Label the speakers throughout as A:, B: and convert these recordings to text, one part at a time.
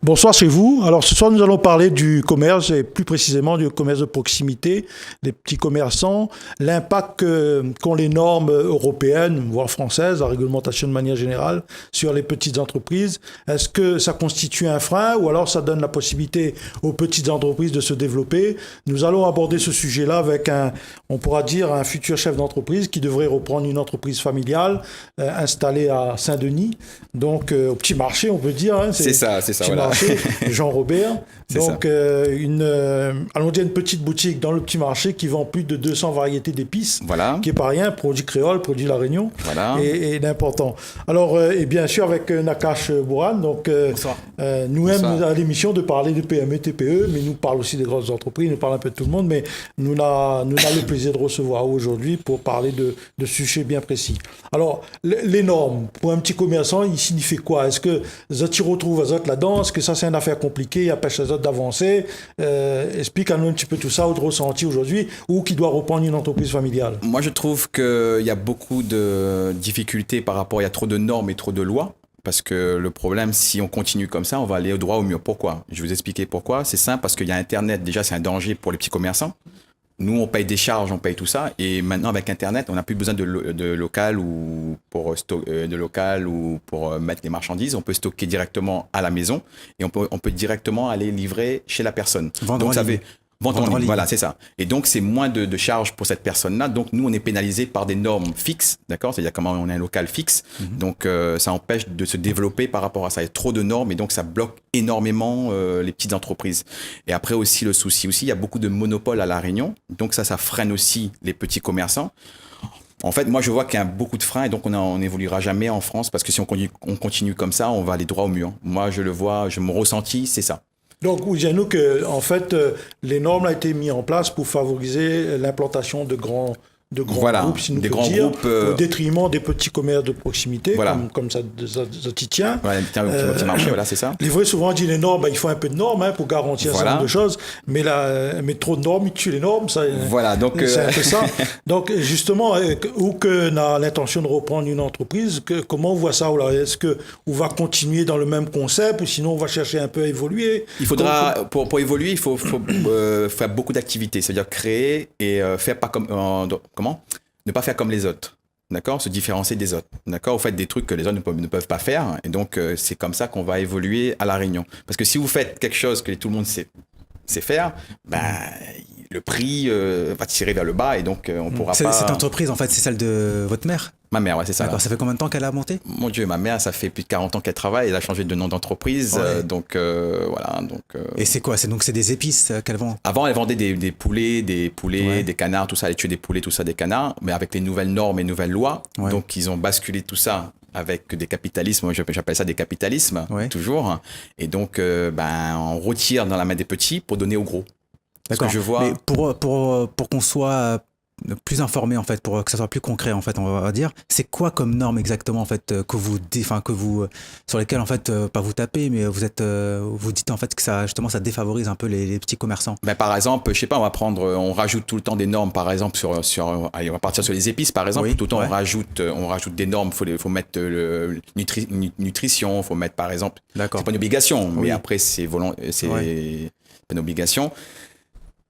A: Bonsoir chez vous. Alors ce soir nous allons parler du commerce et plus précisément du commerce de proximité, des petits commerçants, l'impact qu'ont les normes européennes, voire françaises, la réglementation de manière générale sur les petites entreprises. Est-ce que ça constitue un frein ou alors ça donne la possibilité aux petites entreprises de se développer? Nous allons aborder ce sujet-là avec on pourra dire, un futur chef d'entreprise qui devrait reprendre une entreprise familiale installée à Saint-Denis, donc au petit marché on peut dire. Hein,
B: c'est ça, voilà.
A: Jean Robert. Donc, allons dire une petite boutique dans le petit marché qui vend plus de 200 variétés d'épices,
B: voilà.
A: Qui n'est pas rien, produit créole, produit La Réunion,
B: voilà.
A: et d'important. Alors, et bien sûr, avec Nakash Bourane, donc, nous aimons à l'émission de parler de PME, TPE, mais nous parlons aussi des grosses entreprises, nous parlons un peu de tout le monde, mais nous avons le plaisir de recevoir aujourd'hui pour parler de sujets bien précis. Alors, les normes, pour un petit commerçant, il signifie quoi? Est-ce que Zati retrouve Azot là-dedans? Est-ce que ça, c'est une affaire compliquée? Il y a pas Azot d'avancer. Explique-nous un petit peu tout ça, ou de ressenti aujourd'hui, ou qui doit reprendre une entreprise familiale.
B: Moi, je trouve qu'il y a beaucoup de difficultés par rapport, il y a trop de normes et trop de lois. Parce que le problème, si on continue comme ça, on va aller au droit au mur. Pourquoi? Je vais vous expliquer pourquoi. C'est simple, parce qu'il y a Internet, déjà, c'est un danger pour les petits commerçants. Nous, on paye des charges, on paye tout ça. Et maintenant, avec Internet, on n'a plus besoin de local ou pour mettre les marchandises. On peut stocker directement à la maison et on peut directement aller livrer chez la personne.
A: Vendre en ligne.
B: Vente en ligne, voilà, c'est ça. Et donc, c'est moins de charges pour cette personne-là. Donc, nous, on est pénalisé par des normes fixes, d'accord? C'est-à-dire comment on a un local fixe. Donc, ça empêche de se développer par rapport à ça. Il y a trop de normes et donc, ça bloque énormément les petites entreprises. Et après aussi, le souci aussi, il y a beaucoup de monopoles à La Réunion. Donc, ça freine aussi les petits commerçants. En fait, moi, je vois qu'il y a beaucoup de freins et donc on n'évoluera jamais en France parce que si on continue comme ça, on va aller droit au mur. Moi, je le vois, mon ressenti, c'est ça.
A: Donc, vous dites nous que, en fait, les normes ont été mises en place pour favoriser l'implantation de grands groupes, si nous
B: des
A: peut
B: grands
A: dire,
B: groupes,
A: au détriment des petits commerces de proximité, comme ça t'y tient.
B: Voilà, petit marché, voilà, c'est ça.
A: Les vrais souvent disent les normes, il faut un peu de normes pour garantir un certain nombre de choses, mais trop de normes, ils tuent les normes, ça,
B: voilà, donc,
A: c'est un peu ça. Donc justement, où qu'on a l'intention de reprendre une entreprise, comment on voit ça? Est-ce qu'on va continuer dans le même concept ou sinon on va chercher un peu à évoluer?
B: Il faudra, pour évoluer, il faut faire beaucoup d'activités, c'est-à-dire créer et faire pas comme... ne pas faire comme les autres, d'accord? Se différencier des autres, d'accord? Vous faites des trucs que les autres ne peuvent pas faire, et donc c'est comme ça qu'on va évoluer à La Réunion. Parce que si vous faites quelque chose que tout le monde sait faire, le prix va tirer vers le bas, et donc on pourra pas...
C: Cette entreprise, en fait, c'est celle de votre mère?
B: Ma mère, ouais, c'est ça.
C: D'accord, ça fait combien de temps qu'elle a monté?
B: Mon Dieu, ma mère, ça fait plus de 40 ans qu'elle travaille, elle a changé de nom d'entreprise,
C: ouais.
B: Donc voilà.
C: Et c'est quoi? C'est des épices qu'elle vend?
B: Avant, elle vendait des poulets,
C: ouais.
B: des canards, tout ça, elle tuait des poulets, tout ça, des canards, mais avec les nouvelles normes et nouvelles lois,
C: ouais. Donc
B: ils ont basculé tout ça avec des capitalismes, moi j'appelle ça des capitalismes, ouais. Toujours, et donc on retire dans la main des petits pour donner aux gros.
C: D'accord,
B: je vois...
C: mais pour qu'on soit plus informé, en fait, pour que ça soit plus concret, en fait, on va dire, c'est quoi comme norme exactement, en fait, sur lesquelles, en fait, pas vous tapez, mais vous dites, en fait, que ça, justement, ça défavorise un peu les petits commerçants?
B: Par exemple, je sais pas, on rajoute tout le temps des normes, par exemple, allez, on va partir sur les épices, par exemple, oui, tout le temps, ouais. on rajoute des normes, faut mettre nutrition, faut mettre, par exemple,
C: d'accord.
B: C'est pas une obligation,
C: oui.
B: Mais après, c'est pas une obligation.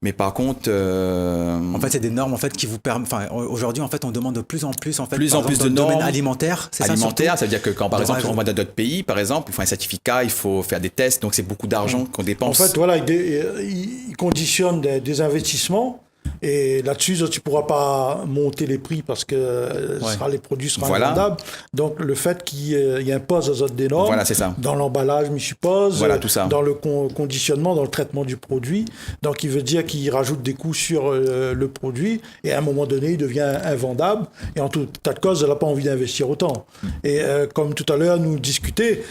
B: Mais par contre,
C: en fait, c'est des normes en fait qui vous permettent. Enfin, aujourd'hui, en fait, on demande de plus en plus en fait.
B: Plus en plus de normes.
C: Domaine alimentaire, c'est
B: alimentaire, ça veut dire que quand par exemple on va dans d'autres pays, par exemple, il faut un certificat, il faut faire des tests, donc c'est beaucoup d'argent qu'on dépense.
A: En fait, voilà, ils conditionnent des investissements. Et là-dessus, tu ne pourras pas monter les prix parce que les produits seront invendables. Donc, le fait qu'il impose des normes,
B: voilà, c'est ça.
A: Dans l'emballage, je suppose,
B: voilà, tout ça.
A: Dans le conditionnement, dans le traitement du produit. Donc, il veut dire qu'il rajoute des coûts sur le produit et à un moment donné, il devient invendable. Et en tout tas de cause, elle n'a pas envie d'investir autant. Et comme tout à l'heure, nous discuter,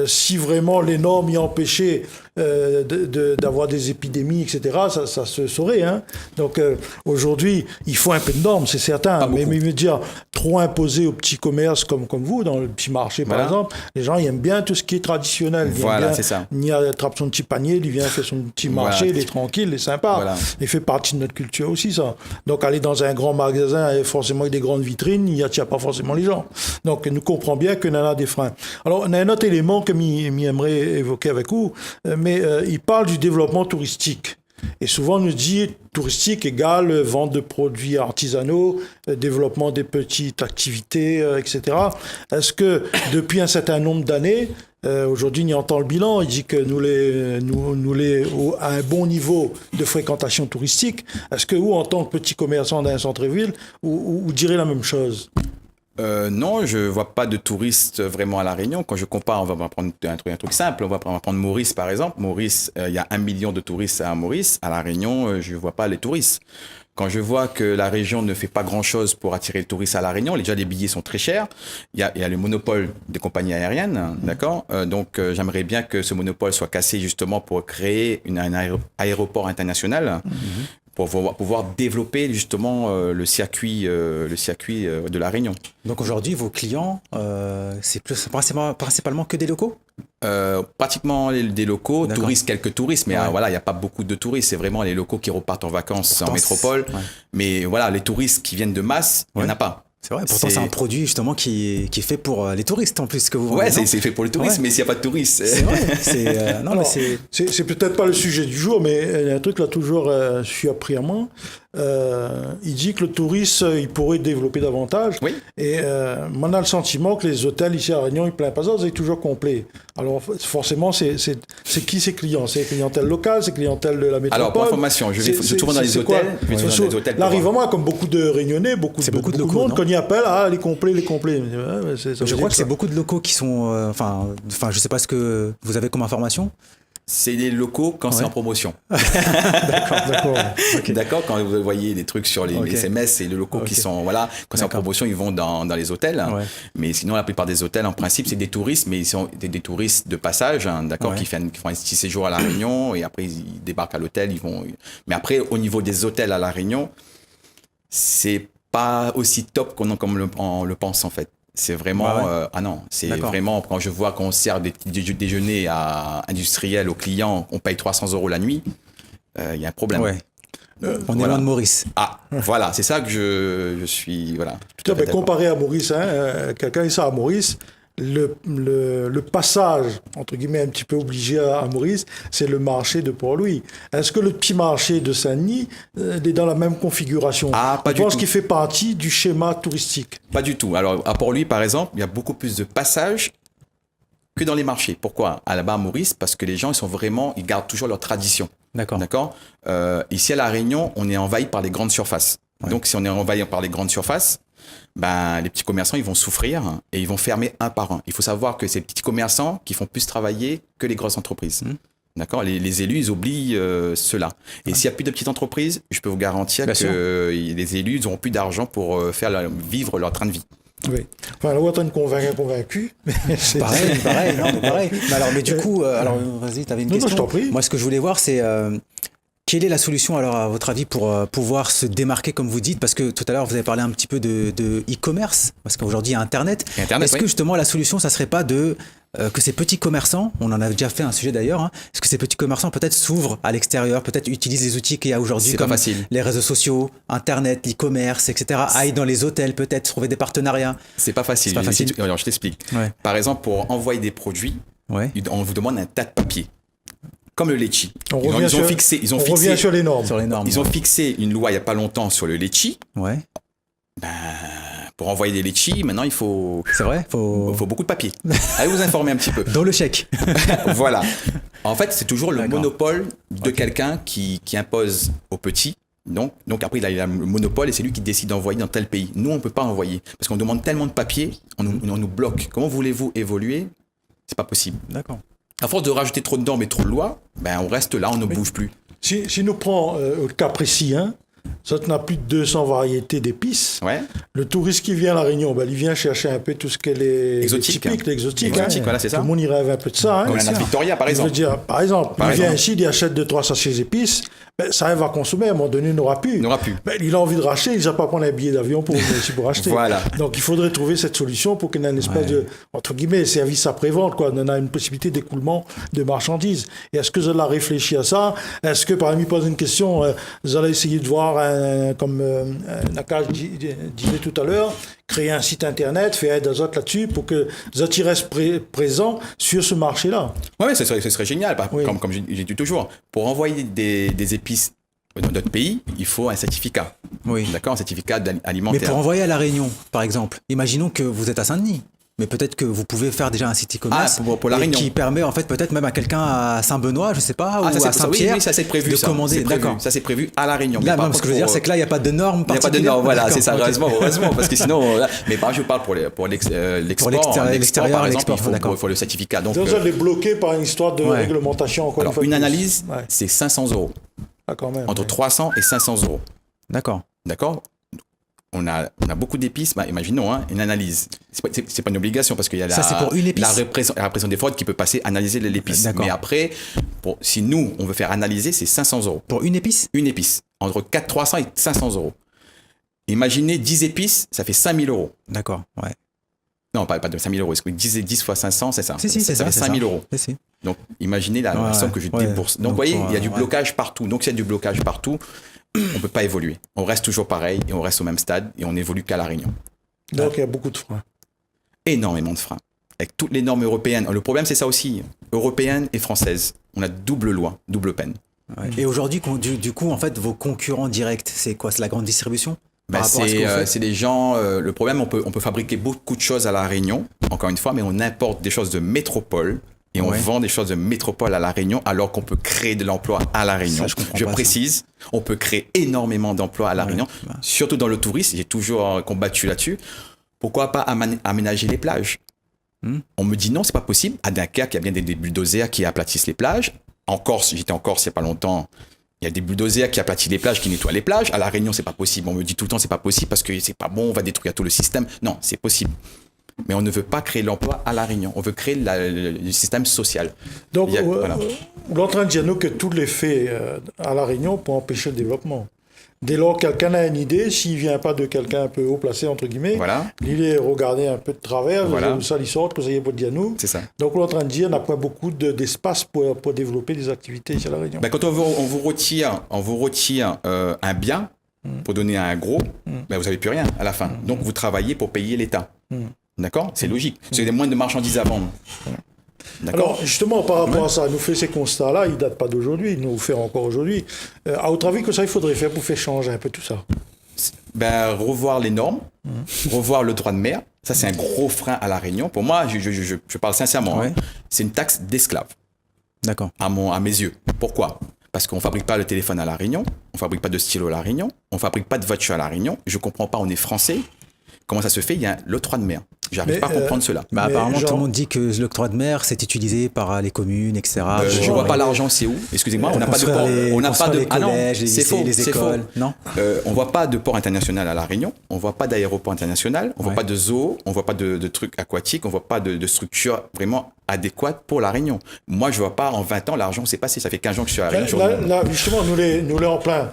A: si vraiment les normes y empêchaient d'avoir des épidémies, etc., ça se saurait. Hein. Donc, aujourd'hui, il faut un peu de normes, c'est certain. Mais me dire trop imposer aux petits commerces comme vous, dans le petit marché par exemple, les gens ils aiment bien tout ce qui est traditionnel.
B: Voilà, c'est ça.
A: Il attrape son petit panier, il vient faire son petit marché, il est tranquille, il est sympa. Voilà. Il fait partie de notre culture aussi, ça. Donc aller dans un grand magasin, forcément avec des grandes vitrines, il n'y attire pas forcément les gens. Donc nous comprenons bien qu'il y en a des freins. Alors on a un autre élément que j'aimerais évoquer avec vous, mais il parle du développement touristique. Et souvent, on nous dit touristique égale vente de produits artisanaux, développement des petites activités, etc. Est-ce que depuis un certain nombre d'années, aujourd'hui, il entend le bilan, il dit que nous à un bon niveau de fréquentation touristique. Est-ce que vous, en tant que petit commerçant d'un centre-ville, vous direz la même chose ?
B: Non, je vois pas de touristes vraiment à La Réunion. Quand je compare, on va prendre un truc simple. On va prendre Maurice, par exemple. Maurice, il y a 1 million de touristes à Maurice. À La Réunion, je vois pas les touristes. Quand je vois que la région ne fait pas grand-chose pour attirer les touristes à La Réunion, déjà les billets sont très chers. Il y a le monopole des compagnies aériennes, d'accord. Donc j'aimerais bien que ce monopole soit cassé justement pour créer un aéroport international. Pour pouvoir développer justement le circuit de La Réunion.
C: Donc aujourd'hui, vos clients, c'est principalement que des locaux ?
B: Pratiquement des locaux, touristes, quelques touristes, mais voilà, il n'y a pas beaucoup de touristes. C'est vraiment les locaux qui repartent en vacances en métropole. Ouais. Mais voilà, les touristes qui viennent de masse, il n'y en a pas.
C: C'est vrai, pourtant c'est un produit justement qui est fait pour les touristes en plus que vous vendez.
B: Ouais, c'est fait pour les touristes, mais s'il n'y a pas de touristes.
C: C'est vrai.
A: C'est peut-être pas le sujet du jour, mais il y a un truc là toujours, je suis appris à moi. Il dit que le tourisme, il pourrait développer davantage.
B: Oui.
A: Et moi, on a le sentiment que les hôtels ici à Réunion, ils plein pas ça, c'est toujours complet. Alors forcément, c'est qui ces clients ? C'est clientèle locale, c'est clientèle de la métropole.
B: Alors pour information, je vais souvent dans les hôtels.
A: L'arrivement, comme beaucoup de Réunionnais, beaucoup de monde, quand ils appellent, les complets.
C: Je crois que c'est beaucoup de locaux qui sont, je sais pas ce que vous avez comme information.
B: C'est des locaux quand c'est en promotion.
A: D'accord.
B: Okay. D'accord, quand vous voyez des trucs sur les SMS, c'est les locaux qui sont, quand c'est en promotion, ils vont dans les hôtels. Ouais. Mais sinon, la plupart des hôtels, en principe, c'est des touristes, mais ils sont des touristes de passage, d'accord, qui font un petit séjour à La Réunion et après ils débarquent à l'hôtel, ils vont. Mais après, au niveau des hôtels à La Réunion, c'est pas aussi top comme on le pense en fait. C'est vraiment vraiment quand je vois qu'on sert des déjeuners industriels aux clients, on paye 300 € la nuit, il y a un problème.
C: Ouais. On est loin de Maurice.
B: Voilà, c'est ça que je suis
A: comparé à Maurice, quelqu'un est ça à Maurice. Le passage, entre guillemets, un petit peu obligé à Maurice, c'est le marché de Port-Louis. Est-ce que le petit marché de Saint-Denis est dans la même configuration ? Je pense qu'il fait partie du schéma touristique.
B: Pas du tout. Alors, à Port-Louis, par exemple, il y a beaucoup plus de passages que dans les marchés. Pourquoi ? Là-bas, à Maurice, parce que les gens, ils gardent toujours leur tradition. D'accord. Ici, à La Réunion, on est envahi par les grandes surfaces. Ouais. Donc, si on est envahi par les grandes surfaces, les petits commerçants, ils vont souffrir et ils vont fermer un par un. Il faut savoir que c'est les petits commerçants qui font plus travailler que les grosses entreprises. D'accord ? Les élus, ils oublient cela. Et s'il n'y a plus de petites entreprises, je peux vous garantir que les élus, ils n'auront plus d'argent pour vivre leur train de vie.
A: Oui. Enfin, là, on est convaincu.
C: C'est pareil. Mais du coup, vas-y, tu avais une question.
A: Non, je t'en prie.
C: Moi, ce que je voulais voir, c'est... Quelle est la solution, alors, à votre avis, pour pouvoir se démarquer, comme vous dites ? Parce que tout à l'heure, vous avez parlé un petit peu de e-commerce, parce qu'aujourd'hui, il y a Internet. Est-ce que justement, la solution, ça ne serait pas que ces petits commerçants, on en a déjà fait un sujet d'ailleurs, est-ce que ces petits commerçants peut-être s'ouvrent à l'extérieur, peut-être utilisent les outils qu'il y a aujourd'hui, comme les réseaux sociaux, Internet, l'e-commerce, etc., aillent dans les hôtels, peut-être trouver des partenariats ?
B: C'est pas facile. Alors, je t'explique. Ouais. Par exemple, pour envoyer des produits, on vous demande un tas de papiers. Comme le litchi.
A: On revient sur les normes.
B: Ils ont fixé une loi il n'y a pas longtemps sur le litchi.
C: Ouais.
B: Pour envoyer des litchis, maintenant il faut.
C: C'est vrai.
B: Faut beaucoup de papier. Allez vous informer un petit peu.
C: Dans le chèque.
B: Voilà. En fait, c'est toujours le monopole de quelqu'un qui impose aux petits. Donc après, il a le monopole et c'est lui qui décide d'envoyer dans tel pays. Nous, on ne peut pas envoyer parce qu'on demande tellement de papier, on nous bloque. Comment voulez-vous évoluer ? C'est pas possible.
C: D'accord.
B: À force de rajouter trop de normes et trop de lois, on reste là, on ne bouge plus.
A: Si nous prenons le cas précis, Ça, on a plus de 200 variétés d'épices.
B: Ouais.
A: Le touriste qui vient à La Réunion, il vient chercher un peu tout ce qu'elle est
B: Exotique.
A: typique, l'exotique.
B: Exotique, voilà, c'est ça.
A: Tout le monde y rêve un peu de ça.
B: Comme la natte Victoria, par
A: Je veux
B: exemple.
A: dire, par exemple, il vient ici, il achète 2-3 sachets d'épices, ça il va consommer, à un moment donné, il n'aura plus. Il a envie de racheter, il ne va pas prendre un billet d'avion pour venir ici pour acheter.
B: Voilà.
A: Donc il faudrait trouver cette solution pour qu'il y ait une espèce de, entre guillemets, service après-vente, quoi. On a une possibilité d'écoulement de marchandises. Et est-ce que vous allez réfléchir à ça? Est-ce que, par exemple, il pose une question, vous allez essayer de voir, comme Nakash disait tout à l'heure, créer un site internet, faire des autres là-dessus pour que Zati reste présent sur ce marché-là.
B: Oui, ce serait génial. Comme j'ai dit toujours, pour envoyer des épices dans d'autres pays, il faut un certificat.
C: Oui.
B: D'accord, un certificat alimentaire.
C: Mais pour envoyer à La Réunion, par exemple, imaginons que vous êtes à Saint-Denis. Mais peut-être que vous pouvez faire déjà un site e-commerce
B: pour La Réunion.
C: Qui permet en fait peut-être même à quelqu'un à Saint-Benoît, je sais pas, ou à Saint-Pierre,
B: oui, ça c'est prévu,
C: de commander.
B: D'accord. Ça c'est prévu à La Réunion.
C: Là, ce que je veux dire, c'est que là, il n'y a pas de normes particulières.
B: Il n'y a pas de normes, voilà, c'est ça, heureusement, parce que sinon, mais par exemple, je parle pour l'extérieur, par exemple, il faut le certificat. Donc,
A: vous allez bloquer par une histoire de réglementation. Encore
B: alors, une analyse, c'est 500 €.
A: Ah, quand même.
B: Entre 300 et 500 €.
C: D'accord.
B: On a beaucoup d'épices, imaginons, une analyse. C'est pas une obligation parce qu'il y a
C: c'est pour une épice.
B: la répression des fraudes qui peut passer analyser l'épice. Mais après, si nous, on veut faire analyser, c'est 500 €.
C: Pour une épice?
B: Une épice. Entre 300 et 500 €. Imaginez 10 épices, ça fait 5000 €.
C: D'accord, ouais.
B: Non, pas de 5000 €. 10 fois 500, c'est ça.
C: Si,
B: ça fait 5000 €.
C: Si.
B: Donc, imaginez la somme que je débourse. Donc, vous voyez, il y a du blocage partout. Donc, s'il y a du blocage partout, on ne peut pas évoluer. On reste toujours pareil et on reste au même stade et on n'évolue qu'à La Réunion.
A: Donc, il y a beaucoup de freins.
B: Énormément de freins. Avec toutes les normes européennes. Le problème, c'est ça aussi. Européennes et françaises. On a double loi, double peine.
C: Ouais. Et aujourd'hui, du coup, en fait, vos concurrents directs, c'est quoi? C'est la grande distribution?
B: C'est des gens. Le problème, on peut fabriquer beaucoup de choses à La Réunion, encore une fois, mais on importe des choses de métropole. Et on vend des choses de métropole à La Réunion alors qu'on peut créer de l'emploi à La Réunion. Je précise, on peut créer énormément d'emplois à La Réunion, surtout dans le tourisme. J'ai toujours combattu là-dessus. Pourquoi pas aménager les plages? On me dit non, c'est pas possible. À Dunkerque, il y a bien des bulldozers qui aplatissent les plages. En Corse, j'étais en Corse il n'y a pas longtemps. Il y a des bulldozers qui aplatissent les plages, qui nettoient les plages. À La Réunion, c'est pas possible. On me dit tout le temps, c'est pas possible parce que c'est pas bon, on va détruire tout le système. Non, c'est possible. Mais on ne veut pas créer l'emploi à La Réunion. On veut créer le système social.
A: Donc, on est en train de dire nous que tous les faits à La Réunion pour empêcher le développement. Dès lors que quelqu'un a une idée, s'il ne vient pas de quelqu'un un peu haut placé, entre guillemets, il est regardé un peu de travers, ça lui sort, que ça y est pour dire nous.
B: C'est ça.
A: Donc, on est en train de dire qu'on n'a pas beaucoup d'espace pour développer des activités ici à La Réunion.
B: Quand on vous retire un bien pour donner à un gros, vous n'avez plus rien à la fin. Donc, vous travaillez pour payer l'État. D'accord? C'est logique. Parce qu'il y a moins de marchandises à vendre.
A: Alors, justement, par rapport à ça, nous fait ces constats-là, ils ne datent pas d'aujourd'hui, ils nous fait encore aujourd'hui. À votre avis, que ça, il faudrait faire pour faire changer un peu tout ça?
B: Revoir les normes, revoir le droit de mer. Ça, c'est un gros frein à La Réunion. Pour moi, je parle sincèrement, c'est une taxe d'esclave.
C: D'accord.
B: À mes yeux. Pourquoi? Parce qu'on ne fabrique pas le téléphone à La Réunion, on ne fabrique pas de stylo à La Réunion, on ne fabrique pas de voiture à La Réunion. Je ne comprends pas, on est français. Comment ça se fait? Il y a l'octroi de mer. J'arrive pas à comprendre cela.
C: Apparemment, tout le monde dit que l'octroi de mer, c'est utilisé par les communes, etc.
B: Je vois pas l'argent, c'est où? Excusez-moi, on n'a pas de port. On n'a pas de
C: les collèges, les lycées, les écoles. Non.
B: On voit pas de port international à La Réunion. On voit pas d'aéroport international. On voit pas de zoo. On voit pas de trucs aquatiques. On voit pas de structure vraiment adéquate pour La Réunion. Moi, je vois pas en 20 ans l'argent s'est passé. Ça fait 15 ans que je suis à La Réunion.
A: Là, justement, nous les en plein.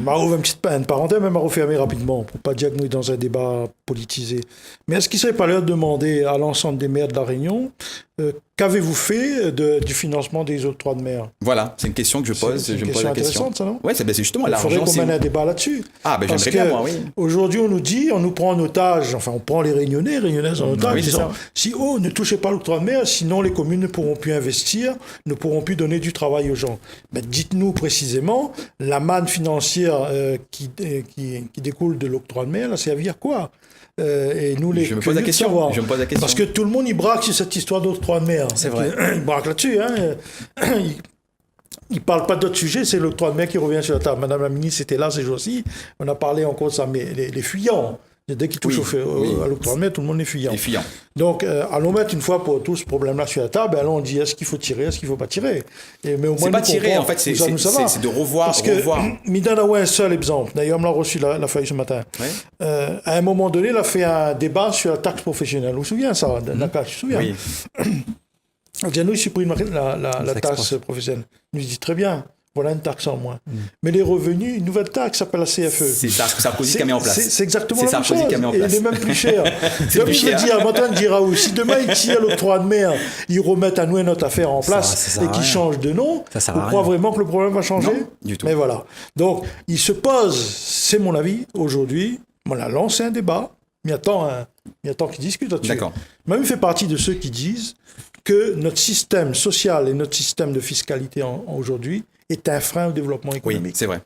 A: Maro, une petite parenthèse, mais Maro fermer rapidement, pour ne pas dire que nous sommes dans un débat politisé. Mais est-ce qu'il ne serait pas l'heure de demander à l'ensemble des maires de La Réunion, qu'avez-vous fait du financement des octrois de mer?
B: Voilà, c'est une question que je pose.
A: C'est une question intéressante, ça, non?
B: Oui, c'est justement
A: l'argent. Il faudrait qu'on mène un débat là-dessus.
B: J'aimerais bien, moi, oui.
A: Aujourd'hui, on nous prend en otage, enfin, on prend les Réunionnaises en otage, disant, ne touchez pas l'octroi de mer, sinon les communes ne pourront plus investir, ne pourront plus donner du travail aux gens. Mais dites-nous précisément, la manne financière qui découle de l'octroi de mer, elle a servi à quoi? Et nous,
B: je me pose la question.
A: Parce que tout le monde, il braque sur cette histoire d'octroi de mer.
C: C'est vrai.
A: Il braque là-dessus. Il ne parle pas d'autres sujets, c'est l'octroi de mer qui revient sur la table. Madame la ministre était là ces jours-ci. On a parlé encore de ça, mais les fuyants. Dès qu'il touche à l'octroi de mer, tout le monde est fuyant. Donc, allons mettre une fois pour tous ce problème-là sur la table, et allons on dit est-ce qu'il faut tirer, est-ce qu'il ne faut pas tirer. Mais au moins,
B: c'est pas tirer, en fait, c'est de revoir.
A: Parce que, Midana, un seul exemple. D'ailleurs, on l'a reçu la feuille ce matin. À un moment donné, il a fait un débat sur la taxe professionnelle. Vous vous souvenez ça, Naka, tu te souviens?
B: Oui.
A: Nous, il supprime la taxe professionnelle. Il nous dit très bien. Voilà une taxe en moins. Mais les revenus, une nouvelle taxe s'appelle la CFE.
B: C'est Sarkozy qui a mis en place.
A: C'est exactement la même chose.
B: Qui a mis en place.
A: Et il est même plus cher. Comme il veut dire, Antoine Giraud, si demain il tire l'octroi de mer, ils remettent à nous notre affaire en place et qu'ils changent de nom, vous croyez vraiment que le problème va changer?
B: Non, du tout.
A: Mais voilà. Donc, il se pose, c'est mon avis, aujourd'hui, on a lancé un débat, il y a tant qui discute là-dessus.
B: D'accord.
A: Même il fait partie de ceux qui disent que notre système social et notre système de fiscalité aujourd'hui est un frein au développement économique.
B: Oui, c'est vrai.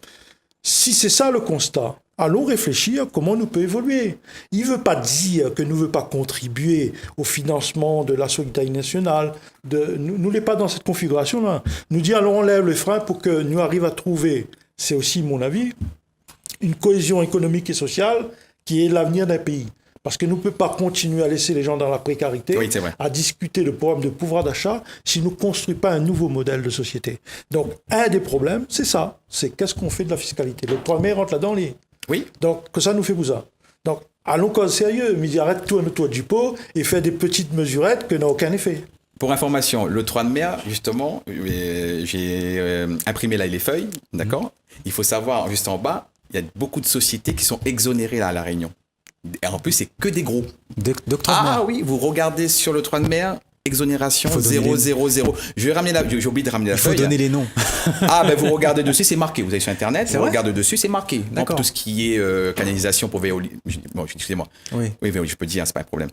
A: Si c'est ça le constat, allons réfléchir comment nous peut évoluer. Il ne veut pas dire que nous ne veut pas contribuer au financement de la solidarité nationale. Nous n'est pas dans cette configuration-là. Nous dit allons on lève les freins pour que nous arrivions à trouver, c'est aussi mon avis, une cohésion économique et sociale qui est l'avenir d'un pays. Parce que nous ne pouvons pas continuer à laisser les gens dans la précarité, à discuter le problème de pouvoir d'achat, si nous ne construisons pas un nouveau modèle de société. Donc, un des problèmes, c'est ça. C'est qu'est-ce qu'on fait de la fiscalité. Le premier rentre là-dedans.
B: Oui.
A: Donc, que ça nous fait ça. Donc, allons quand sérieux. Mais arrête toi du pot et fais des petites mesurettes que n'a aucun effet.
B: Pour information, l'octroi de mer, justement, j'ai imprimé là les feuilles, d'accord. Il faut savoir, juste en bas, il y a beaucoup de sociétés qui sont exonérées là à La Réunion. Et en plus, c'est que des gros.
C: D'octroi de mer.
B: Ah oui, vous regardez sur l'octroi de mer, exonération 000. Je vais ramener j'ai oublié de ramener la feuille.
C: Il faut donner les noms.
B: Vous regardez dessus, c'est marqué. Vous allez sur Internet, vous regardez dessus, c'est marqué. Donc, tout ce qui est canalisation pour Veolia. Bon, excusez-moi. Oui, je peux dire, c'est pas un problème.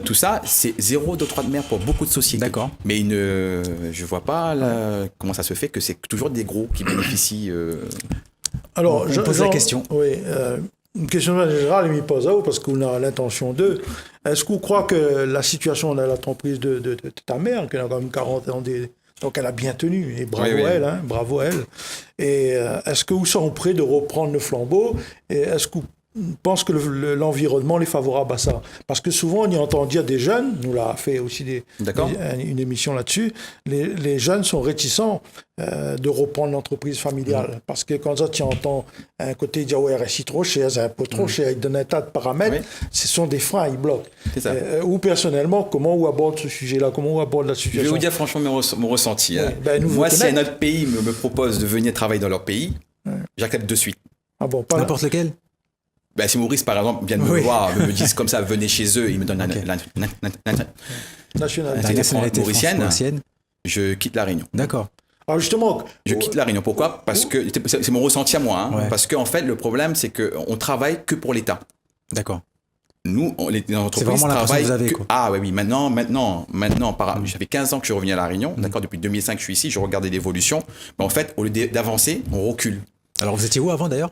B: Tout ça, c'est 0 d'octroi de mer pour beaucoup de sociétés.
C: D'accord.
B: Mais je vois pas comment ça se fait que c'est toujours des gros qui bénéficient.
A: Alors,
C: je pose la question.
A: Oui. Une question générale, il me pose à vous parce qu'on a l'intention d'eux. Est-ce qu'on croit que la situation de l'entreprise de ta mère, qui a quand même 40 ans, donc elle a bien tenu, et bravo elle, hein, bravo elle. Et est-ce que vous serez prêts de reprendre le flambeau? Et est-ce que vous pensez que l'environnement est favorable à ça? Parce que souvent, on y entend dire des jeunes, nous l'a fait aussi une émission là-dessus, les jeunes sont réticents de reprendre l'entreprise familiale. Parce que quand tu entends un côté dire ouais, RSI trop cher, c'est un peu trop cher, il donne un tas de paramètres, ce sont des freins, ils bloquent. C'est ça. Ou personnellement, comment on aborde ce sujet-là, comment on aborde la situation?
B: Je vais vous dire franchement mon ressenti. Moi, si un autre pays me propose de venir travailler dans leur pays, j'accepte de suite.
A: Ah bon, pas
C: n'importe lequel?
B: Si Maurice, par exemple, vient de me voir, me disent comme ça, venez chez eux, ils me donnent la nationalité mauricienne, je quitte La Réunion.
C: D'accord.
A: Alors justement,
B: je quitte La Réunion. Pourquoi? Parce que c'est mon ressenti à moi. Parce qu'en fait, le problème, c'est qu'on travaille que pour l'État.
C: D'accord.
B: Nous, les entreprises travaillent. Que vous avez, quoi. Ah oui, maintenant, j'avais 15 ans que je reviens à La Réunion. D'accord, depuis 2005, je suis ici, je regardais l'évolution. Mais en fait, au lieu d'avancer, on recule.
C: Alors, vous étiez où avant d'ailleurs?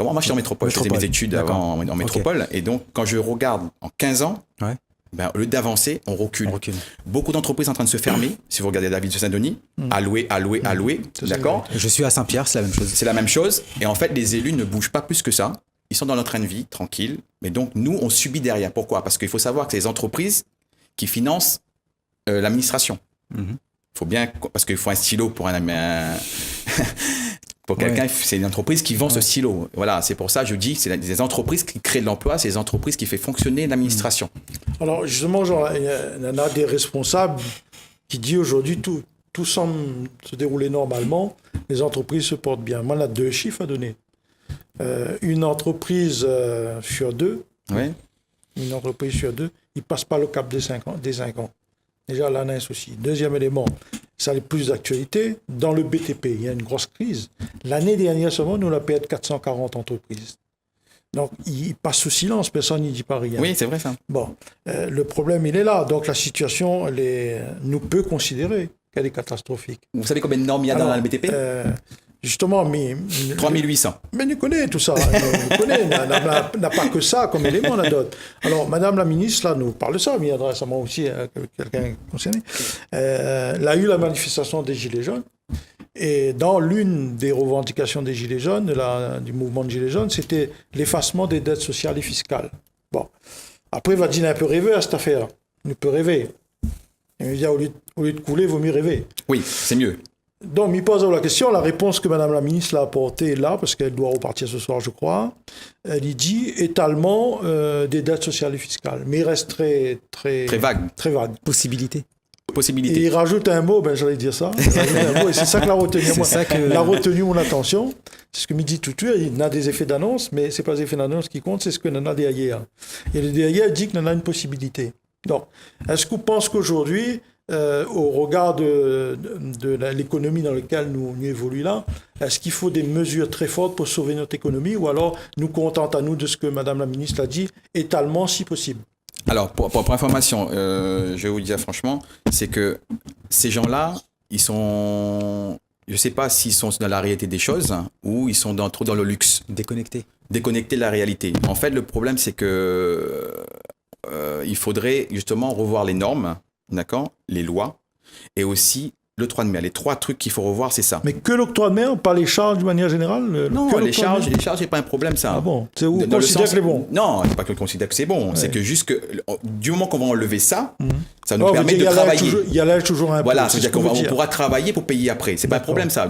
B: Moi, je suis en métropole. Je faisais mes études avant en métropole. Et donc, quand je regarde en 15 ans, au lieu d'avancer, on recule. Beaucoup d'entreprises sont en train de se fermer. Si vous regardez la ville de Saint-Denis, alloué. D'accord.
C: Je suis à Saint-Pierre, c'est la même chose.
B: C'est la même chose. Et en fait, les élus ne bougent pas plus que ça. Ils sont dans leur train de vie, tranquille. Mais donc, nous, on subit derrière. Pourquoi? Parce qu'il faut savoir que c'est les entreprises qui financent l'administration. Faut bien, parce qu'il faut un stylo pour pour quelqu'un, c'est une entreprise qui vend ce stylo. Voilà, c'est pour ça que je dis, c'est des entreprises qui créent de l'emploi, c'est des entreprises qui font fonctionner l'administration.
A: Alors justement, il y en a des responsables qui disent aujourd'hui tout semble se dérouler normalement, les entreprises se portent bien. Moi, on a 2 chiffres à donner. Une entreprise sur 2, une entreprise sur 2, il ne passe pas le cap des 5 ans. Déjà, là, on a un souci. Deuxième élément, ça a plus d'actualité. Dans le BTP, il y a une grosse crise. L'année dernière seulement, nous, on a payé 440 entreprises. Donc, il passe sous silence, personne n'y dit pas rien.
B: Oui, c'est vrai ça.
A: Bon, le problème, il est là. Donc, la situation, nous peut considérer qu'elle est catastrophique.
B: Vous savez combien de normes il y a dans le BTP?
A: Justement,
B: 3800.
A: Mais nous connaît tout ça. Nous connaît. N'a pas que ça comme élément, on a d'autres. Alors, Madame la ministre, là, nous parle de ça, mais il y a récemment aussi quelqu'un concerné. Elle a eu la manifestation des Gilets jaunes. Et dans l'une des revendications des Gilets jaunes, du mouvement de Gilets jaunes, c'était l'effacement des dettes sociales et fiscales. Bon. Après, Vadine est un peu rêveur à cette affaire. Il peut rêver. Il me dit, au lieu de couler, il vaut mieux rêver.
B: Oui, c'est mieux.
A: Donc, il pose la question, la réponse que Mme la ministre l'a apportée là, parce qu'elle doit repartir ce soir, je crois, elle y dit étalement des dettes sociales et fiscales. Mais il reste très
B: vague.
A: Très vague.
C: Possibilité.
A: Et il rajoute un mot, j'allais dire ça, et c'est ça que l'a retenu mon attention. C'est ce que me dit tout de suite, il y a des effets d'annonce, mais ce n'est pas les effets d'annonce qui comptent, c'est ce que l'on a derrière. Et le derrière dit que l'on a une possibilité. Donc, est-ce qu'on pense qu'aujourd'hui, au regard de l'économie dans laquelle nous évoluons là, est-ce qu'il faut des mesures très fortes pour sauver notre économie, ou alors nous contentons de ce que Mme la ministre a dit, étalement si possible?
B: Alors, pour information, je vais vous dire franchement, c'est que ces gens-là, ils sont... Je ne sais pas s'ils sont dans la réalité des choses ou ils sont trop dans le luxe. Déconnectés de la réalité. En fait, le problème, c'est que il faudrait justement revoir les normes, d'accord, les lois, et aussi l'octroi de mer. Les 3 trucs qu'il faut revoir, c'est ça.
A: Mais que l'octroi de mer, pas les charges de manière générale?
B: Non, les charges, c'est pas un problème, ça.
A: Ah bon? C'est où on considère que c'est bon?
B: Non, c'est pas qu'on considère que c'est bon. Ouais. C'est que juste que du moment qu'on va enlever ça, ça nous permet de travailler.
A: Il y a toujours un peu.
B: Voilà, c'est-à-dire qu'on pourra travailler pour payer après. C'est pas un problème, ça.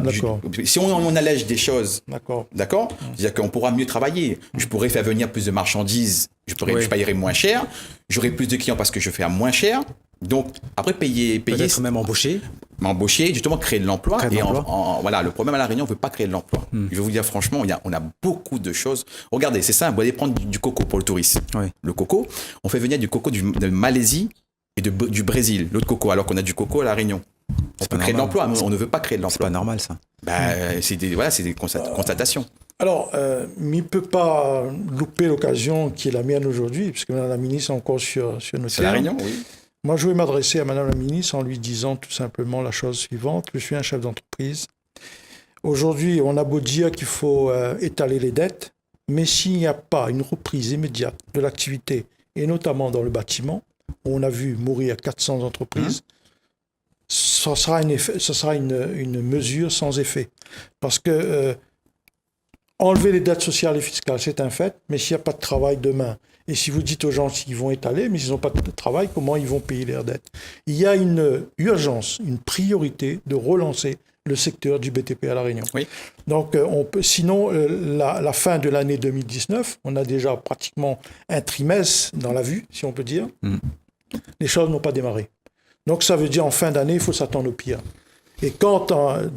B: Si on allège des choses, d'accord, c'est-à-dire qu'on pourra mieux travailler. Je pourrais faire venir plus de marchandises, je payerai moins cher, j'aurai plus de clients parce que je fais à moins cher. Donc, après, payer.
C: Peut-être même embaucher,
B: justement, créer de l'emploi. Voilà, le problème à La Réunion, on ne veut pas créer de l'emploi. Je vais vous dire franchement, on a beaucoup de choses. Regardez, c'est simple, vous allez prendre du coco pour le tourisme. Oui. Le coco, on fait venir du coco de Malaisie et du Brésil, l'autre coco, alors qu'on a du coco à La Réunion. On peut créer de l'emploi, mais on ne veut pas créer de l'emploi.
C: C'est pas normal, ça.
B: C'est des constatations.
A: Alors, il ne peut pas louper l'occasion qui est la mienne aujourd'hui, puisque Mme la ministre est encore sur nos
B: C'est La Réunion, oui.
A: Moi, je vais m'adresser à Mme la ministre en lui disant tout simplement la chose suivante. Je suis un chef d'entreprise. Aujourd'hui, on a beau dire qu'il faut étaler les dettes, mais s'il n'y a pas une reprise immédiate de l'activité, et notamment dans le bâtiment, où on a vu mourir 400 entreprises, ça sera une mesure sans effet. Parce que enlever les dettes sociales et fiscales, c'est un fait, mais s'il n'y a pas de travail demain, et si vous dites aux gens qu'ils vont étaler, mais s'ils n'ont pas de travail, comment ils vont payer leurs dettes? Il y a une urgence, une priorité de relancer le secteur du BTP à La Réunion.
B: Oui.
A: Donc, sinon, la fin de l'année 2019, on a déjà pratiquement un trimestre dans la vue, si on peut dire. Les choses n'ont pas démarré. Donc, ça veut dire en fin d'année, il faut s'attendre au pire. Et quand,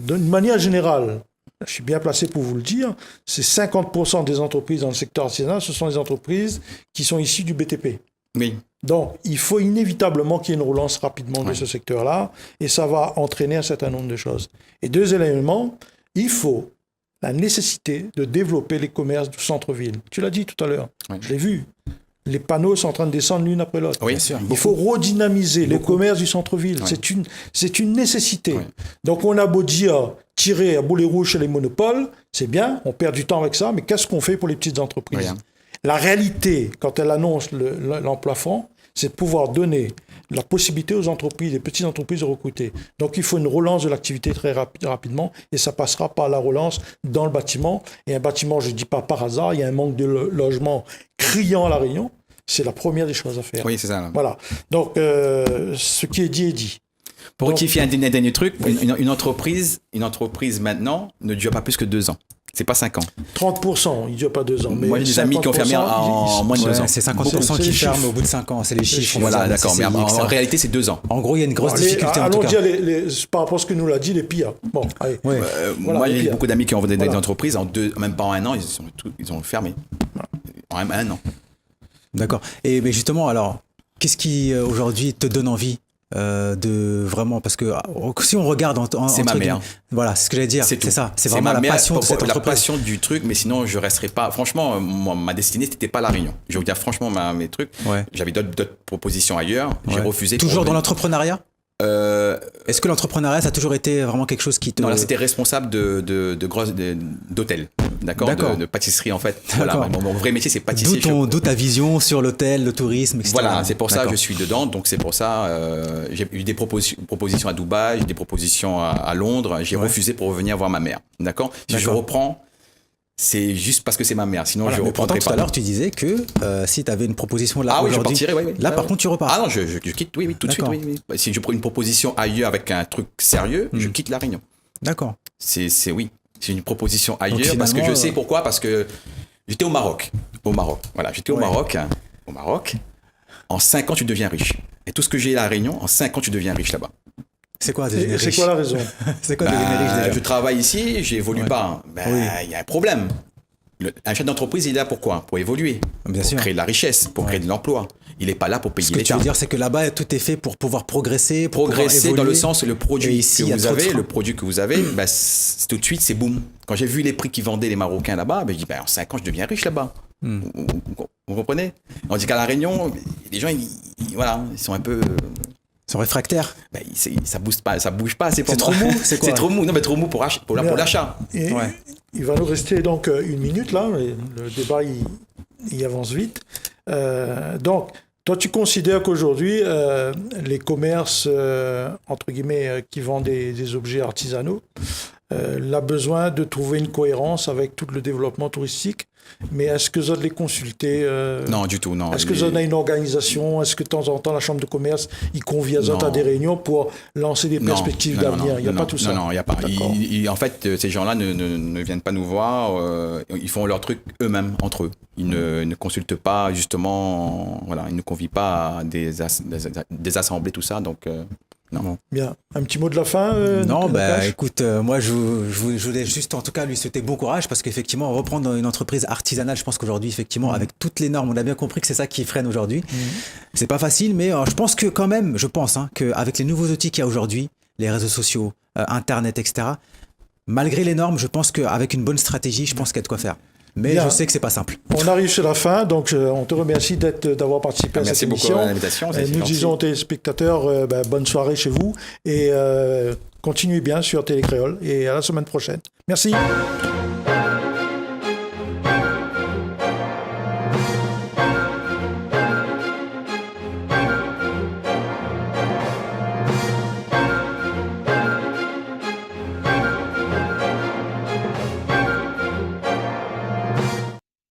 A: d'une manière générale, je suis bien placé pour vous le dire, c'est 50% des entreprises dans le secteur artisanal, ce sont des entreprises qui sont issues du BTP.
B: Oui.
A: Donc, il faut inévitablement qu'il y ait une relance rapidement de ce secteur-là, et ça va entraîner un certain nombre de choses. Et 2 éléments, il faut la nécessité de développer les commerces du centre-ville. Tu l'as dit tout à l'heure, je l'ai vu. Les panneaux sont en train de descendre l'une après l'autre.
B: Oui, bien sûr.
A: Il faut redynamiser les commerces du centre-ville. Oui. C'est une nécessité. Oui. Donc, on a beau dire tirer à boulet rouge chez les monopoles, c'est bien, on perd du temps avec ça, mais qu'est-ce qu'on fait pour les petites entreprises? Rien. La réalité, quand elle annonce l'emploi franc, c'est de pouvoir donner la possibilité aux entreprises, les petites entreprises de recruter. Donc, il faut une relance de l'activité très rapidement, et ça passera par la relance dans le bâtiment. Et un bâtiment, je ne dis pas par hasard, il y a un manque de logement criant à La Réunion. C'est la première des choses à faire.
B: Oui, c'est ça. Là.
A: Voilà. Donc, ce qui est dit est dit.
B: Pour rectifier un dernier truc, une entreprise maintenant ne dure pas plus que 2 ans. C'est pas 5 ans.
A: 30%, il ne dure pas 2 ans. Mais
B: moi, j'ai des amis qui ont fermé en moins de 2 ans.
C: C'est 50% qui ferment au bout de 5 ans. C'est les chiffres.
B: Voilà, d'accord. Mais en réalité, c'est 2 ans.
C: En gros, il y a une grosse difficulté en tout cas.
A: Allons dire, par rapport à ce que nous l'a dit, les pires. Bon, allez.
B: Moi, j'ai beaucoup d'amis qui ont vendu des entreprises. Même pas en 1 an, ils ont fermé. En 1 an.
C: D'accord. Mais justement, alors, qu'est-ce qui aujourd'hui te donne envie de vraiment, parce que si on regarde
B: c'est ma mère.
C: Voilà, c'est ce que j'allais dire. C'est ça. C'est vraiment la passion de cette entreprise.
B: La passion du truc, mais sinon je resterai pas. Franchement, ma destinée c'était pas La Réunion. Je vais vous dire franchement mes trucs. Ouais. J'avais d'autres propositions ailleurs. J'ai refusé.
C: Toujours dans l'entrepreneuriat. Est-ce que l'entrepreneuriat ça a toujours été vraiment quelque chose qui te...
B: Non, là c'était responsable d'hôtel, d'accord, de pâtisserie en fait. Voilà, mon vrai métier c'est pâtissier.
C: D'où ta vision sur l'hôtel, le tourisme, etc.
B: Voilà, c'est pour ça que je suis dedans, donc c'est pour ça j'ai eu des propositions à Dubaï, des propositions à Londres, j'ai refusé pour revenir voir ma mère, d'accord. Si je reprends, C'est juste parce que c'est ma mère. Sinon,
C: Voilà,
B: je
C: mais pourtant,
B: reprendrai
C: tout à
B: pas.
C: l'heure, tu disais que si tu avais une proposition là
B: Ah oui, je
C: aujourd'hui,
B: partirai, oui.
C: là par contre tu repars.
B: Ah non, je quitte, oui, tout de suite.
C: D'accord.
B: Oui. Si je prends une proposition ailleurs avec un truc sérieux, je quitte La Réunion.
C: D'accord.
B: C'est une proposition ailleurs
C: Donc,
B: parce que
C: finalement,
B: je sais pourquoi. Parce que j'étais au Maroc. Voilà, j'étais au
C: Ouais.
B: Maroc. Au Maroc. En 5 ans, tu deviens riche. Et tout ce que j'ai à La Réunion, en 5 ans, tu deviens riche là-bas.
C: C'est quoi
A: Et
C: devenir
A: c'est
C: riche?
A: quoi la raison?
C: C'est quoi devenir riche déjà?
B: Je travaille ici, j'évolue
C: Ouais.
B: pas. Il y a un problème. Un chef d'entreprise, il est là pour quoi? Pour évoluer.
C: Bien
B: pour
C: sûr.
B: créer de la richesse, pour créer de l'emploi. Il n'est pas là pour payer
C: Ce que tu
B: l'État.
C: veux dire, c'est que là-bas, tout est fait pour pouvoir progresser, pour
B: Progresser
C: pouvoir
B: dans le
C: évoluer.
B: sens le produit
C: Et ici, il y
B: que
C: a
B: vous
C: trop de
B: avez,
C: freins.
B: le produit que vous avez, bah, tout de suite c'est boum. Quand j'ai vu les prix qu'ils vendaient les Marocains là-bas, bah, je dis en 5 ans je deviens riche là-bas. Vous comprenez? On dit qu'à La Réunion, les gens voilà, ils sont un peu
C: Ils sont réfractaires.
B: bah, ça bouge pas, c'est
C: C'est trop mou, c'est quoi?
B: C'est trop mou, non mais trop mou pour l'achat.
A: Et
C: Ouais.
A: il va nous rester donc 1 minute là, le débat il avance vite. Donc, toi tu considères qu'aujourd'hui, les commerces, entre guillemets, qui vendent des objets artisanaux, a besoin de trouver une cohérence avec tout le développement touristique, mais est-ce que vous allez les consulter
B: Non, du tout, non.
A: Est-ce que vous avez une organisation? Est-ce que de temps en temps la chambre de commerce il convie
B: Non.
A: à des réunions pour lancer des perspectives d'avenir? Il n'y a pas tout ça.
B: Non, il n'y a pas.
A: D'accord.
B: En fait, ces gens-là ne viennent pas nous voir. Ils font leur truc eux-mêmes, entre eux. Ils ne consultent pas, justement. Voilà, ils ne convient pas à des assemblées, tout ça. Donc, non.
A: Bien. Un petit mot de la fin
C: Non,
A: Nakash
C: écoute, moi je voulais juste en tout cas lui souhaiter bon courage parce qu'effectivement reprendre une entreprise artisanale, je pense qu'aujourd'hui effectivement avec toutes les normes, on a bien compris que c'est ça qui freine aujourd'hui. C'est pas facile, mais je pense que quand même, qu'avec les nouveaux outils qu'il y a aujourd'hui, les réseaux sociaux, Internet, etc., malgré les normes, je pense qu'avec une bonne stratégie, je pense qu'il y a de quoi faire. Mais
A: Bien.
C: je sais que c'est pas simple.
A: On arrive sur la fin, donc on te remercie d'avoir participé à cette
B: Merci beaucoup
A: émission.
B: à l'invitation. vous
A: Et
B: avez été
A: nous
B: gentil.
A: disons aux téléspectateurs, bonne soirée chez vous et continuez bien sur Télécréole et à la semaine prochaine. Merci.